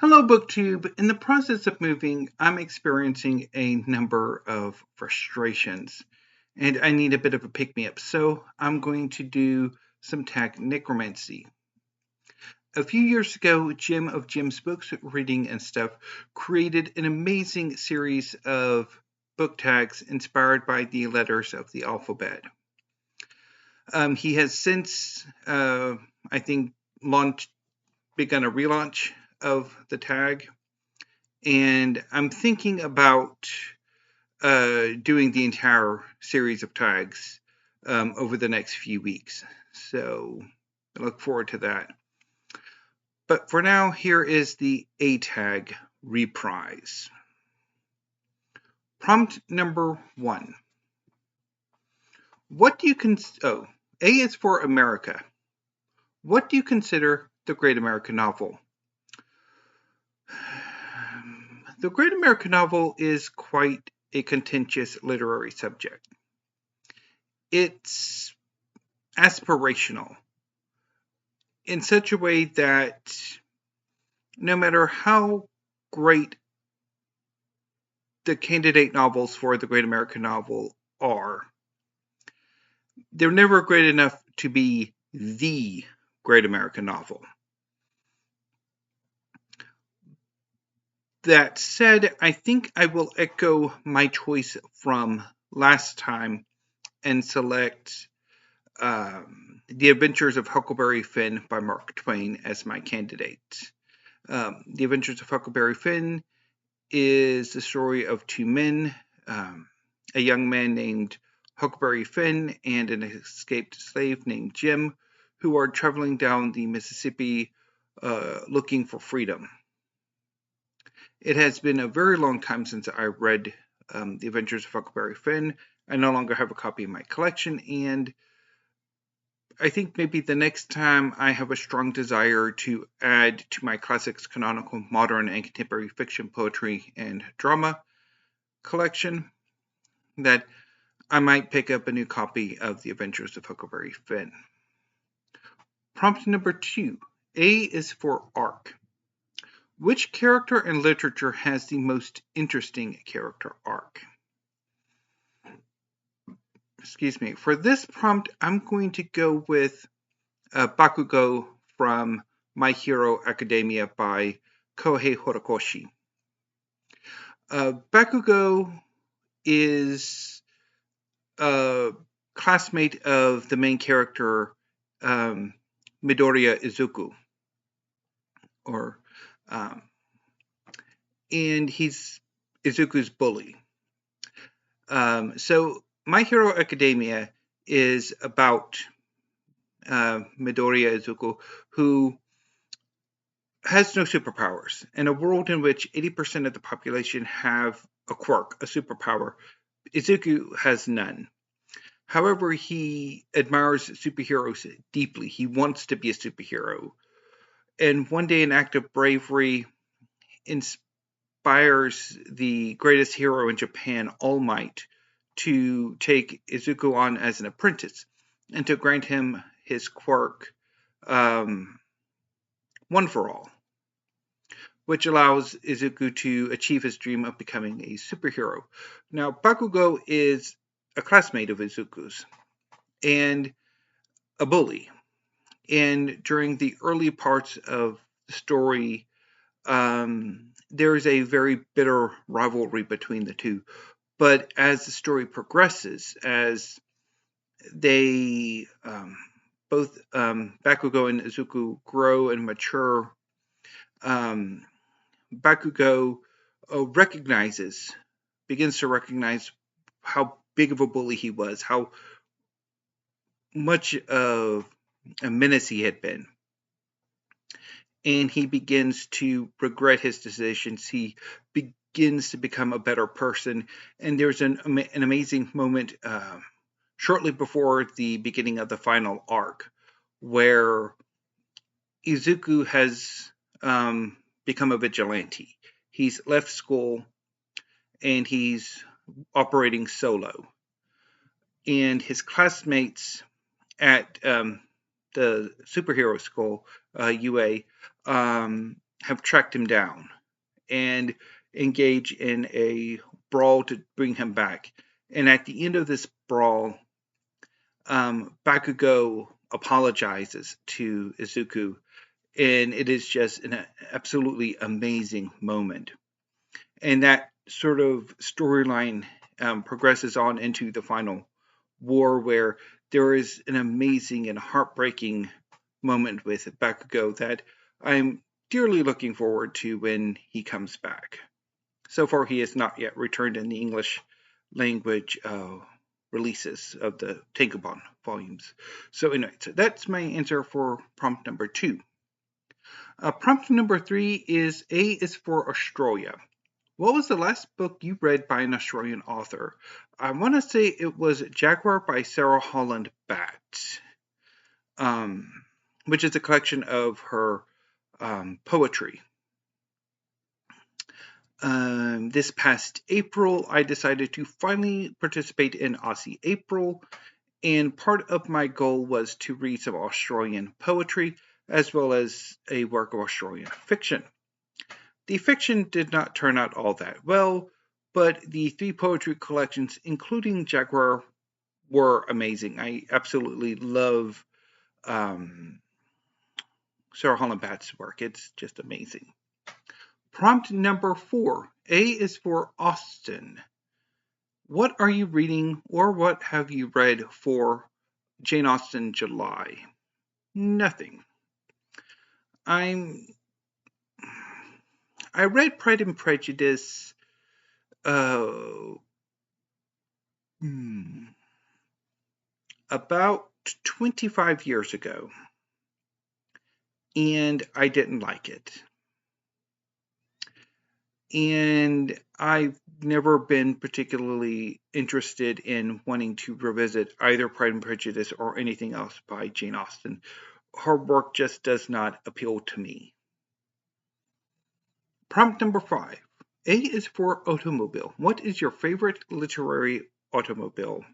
Hello, BookTube. In the process of moving, I'm experiencing a number of frustrations, and I need a bit of a pick-me-up, so I'm going to do some tag necromancy. A few years ago, Jim of Jim's Books, Reading and Stuff, created an amazing series of book tags inspired by the letters of the alphabet. He has since, I think, begun a relaunch of the tag, and I'm thinking about doing the entire series of tags over the next few weeks. So I look forward to that. But for now, here is the A tag reprise. Prompt number 1. What do you A is for America. What do you consider the Great American Novel? The Great American Novel is quite a contentious literary subject. It's aspirational in such a way that no matter how great the candidate novels for the Great American Novel are, they're never great enough to be the Great American Novel. That said, I think I will echo my choice from last time and select The Adventures of Huckleberry Finn by Mark Twain as my candidate. The Adventures of Huckleberry Finn is the story of two men, a young man named Huckleberry Finn and an escaped slave named Jim, who are traveling down the Mississippi looking for freedom. It has been a very long time since I read The Adventures of Huckleberry Finn. I no longer have a copy in my collection, and I think maybe the next time I have a strong desire to add to my classics, canonical, modern, and contemporary fiction, poetry, and drama collection, that I might pick up a new copy of The Adventures of Huckleberry Finn. Prompt number 2. A is for arc. Which character in literature has the most interesting character arc? Excuse me. For this prompt, I'm going to go with Bakugo from My Hero Academia by Kohei Horikoshi. Bakugo is a classmate of the main character, Midoriya Izuku, and he's Izuku's bully. So My Hero Academia is about Midoriya Izuku, who has no superpowers. In a world in which 80% of the population have a quirk, a superpower, Izuku has none. However, he admires superheroes deeply. He wants to be a superhero. And one day, an act of bravery inspires the greatest hero in Japan, All Might, to take Izuku on as an apprentice and to grant him his quirk, One for All, which allows Izuku to achieve his dream of becoming a superhero. Now, Bakugo is a classmate of Izuku's and a bully. And during the early parts of the story, there is a very bitter rivalry between the two. But as the story progresses, as they both Bakugo and Izuku grow and mature, Bakugo begins to recognize how big of a bully he was, how much of a menace he had been. And he begins to regret his decisions. He begins to become a better person. And there's an amazing moment shortly before the beginning of the final arc where Izuku has become a vigilante. He's left school and he's operating solo. And his classmates at the superhero school, UA, have tracked him down and engage in a brawl to bring him back. And at the end of this brawl, Bakugo apologizes to Izuku, and it is just an absolutely amazing moment. And that sort of storyline progresses on into the final war, where there is an amazing and heartbreaking moment with Bakugo that I'm dearly looking forward to when he comes back. So far, he has not yet returned in the English language releases of the Tankobon volumes. So anyway, so that's my answer for prompt number 2. Prompt number 3 is A is for Australia. What was the last book you read by an Australian author? I want to say it was Jaguar by Sarah Holland-Batt, which is a collection of her poetry. This past April, I decided to finally participate in Aussie April, and part of my goal was to read some Australian poetry as well as a work of Australian fiction. The fiction did not turn out all that well, but the 3 poetry collections, including Jaguar, were amazing. I absolutely love Sarah Holland-Batt's work. It's just amazing. Prompt number 4. A is for Austen. What are you reading, or what have you read for Jane Austen July? Nothing. I read Pride and Prejudice about 25 years ago, and I didn't like it. And I've never been particularly interested in wanting to revisit either Pride and Prejudice or anything else by Jane Austen. Her work just does not appeal to me. Prompt number 5. A is for automobile. What is your favorite literary automobile?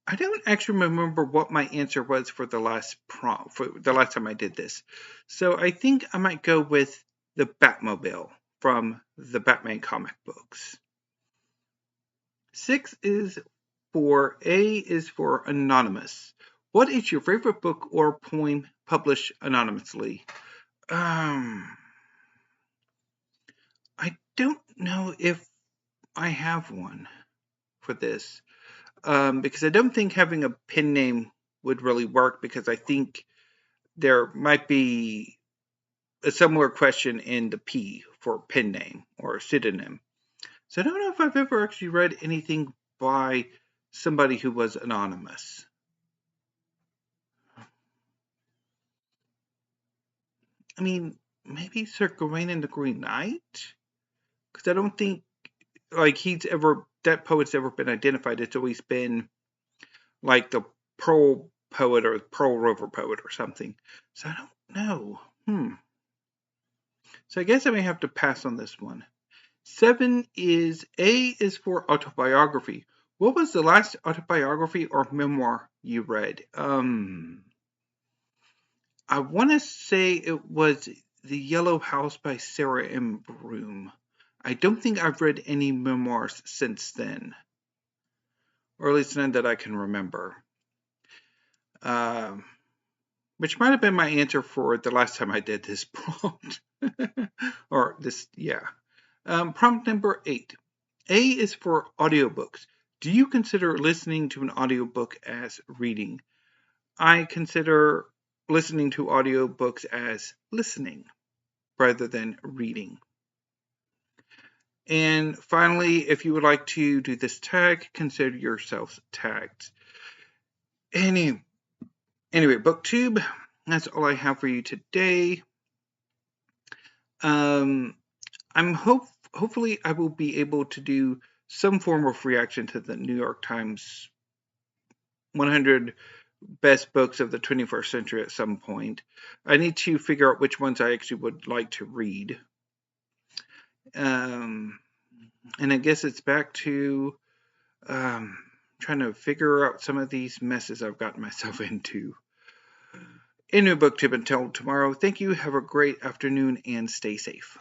I don't actually remember what my answer was for the last prompt, for the last time I did this. So I think I might go with the Batmobile from the Batman comic books. 6 is for A is for anonymous. What is your favorite book or poem published anonymously? I don't know if I have one for this, because I don't think having a pen name would really work, because I think there might be a similar question in the P for pen name or pseudonym. So I don't know if I've ever actually read anything by somebody who was anonymous. I mean, maybe Sir Gawain and the Green Knight? Because I don't think, like, that poet's ever been identified. It's always been, like, the Pearl poet or Pearl River poet or something. So I don't know. So I guess I may have to pass on this one. 7 is A is for autobiography. What was the last autobiography or memoir you read? I want to say it was The Yellow House by Sarah M. Broom. I don't think I've read any memoirs since then, or at least none that I can remember. Which might have been my answer for the last time I did this prompt. Or this, yeah. Prompt number 8. A is for audiobooks. Do you consider listening to an audiobook as reading? I consider listening to audiobooks as listening rather than reading. And finally, if you would like to do this tag, consider yourselves tagged. Anyway, BookTube, that's all I have for you today. Hopefully I will be able to do some form of reaction to the New York Times 100 best books of the 21st century at some point. I need to figure out which ones I actually would like to read. And I guess it's back to trying to figure out some of these messes I've gotten myself into. In New Book Tip and Tell tomorrow. Thank you. Have a great afternoon and stay safe.